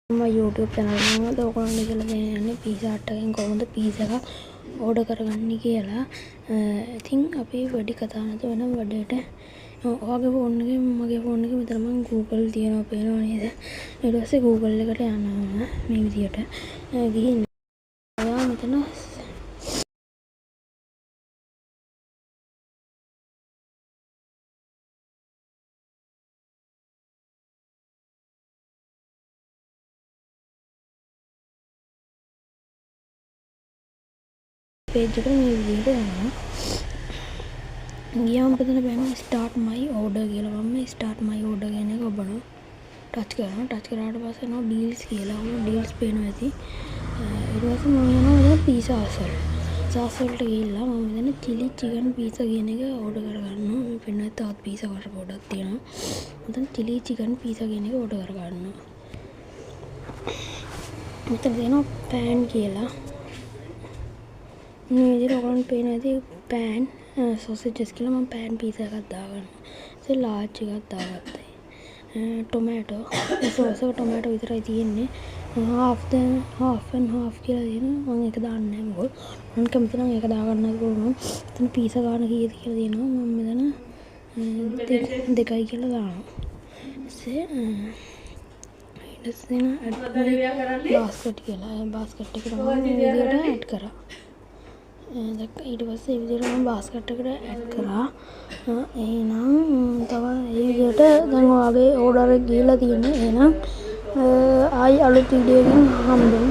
YouTube channel එකකට ඔයගොල්ලෝ කියලා දෙන්නේ pizza hut එකෙන් කොහොමද pizza එක order කරගන්නේ කියලා. ඉතින් අපි වැඩි කතා නැතුව වෙන වැඩේට ඔයාගේ phone එකේ මගේ phone එකේ විතර මම Google තියනවා පේනව නේද? ඊට පස්සේ Google එකට යනවා මේ විදියට. ගිහින් ඔයා මෙතන page එකට මේ විදියට යනවා. ගියාම මෙතන බලන්න start my order කියලා මම start my order කියන එක ඔබනවා. ටච් කරනවා. ටච් කරාට පස්සේ එනවා deals කියලා. ඔන්න deals පේනවා ඇති. ඊට පස්සේ මම යනවා pizza hustle. pizza hustle ට ගිහිල්ලා මම මෙතන chili chicken pizza කියන එක order කරගන්නවා. මේ පෙන්නන තවත් pizza වර්ග පොඩක් තියෙනවා. මෙතන chili chicken pizza කියන එක order කරගන්නවා. මෙතන දෙනවා pan කියලා. මේ විදිහට ඔයගොල්ලන් පේන ඇති pan sausages කියලා මම pan pizza එකක් දාගන්නවා. ඒ large එකක් දාගත්තා. tomato sauce එක tomato විතරයි තියෙන්නේ. half and half කියලා දෙනවා. මම ඒක දාන්නේ නැහැ මොකද. මම කැමති නම් ඒක දාගන්නත් පුළුවන්. එතන pizza ගන්න කීයද කියලා දෙනවා. මම මෙතන 2යි කියලා දානවා. ඊට පස්සේ basket කියලා. basket එකට මම මේ විදිහට add කරා. ඊට පස්සේ මේ විදිහට මම basket එකට add කරා. එහෙනම් තව මේ විදිහට දැන් ඔයාගේ order එක ගිහලා තියෙන්නේ. එහෙනම් ආයි අලුත් වීඩියෝ එකකින් හම්බෙමු.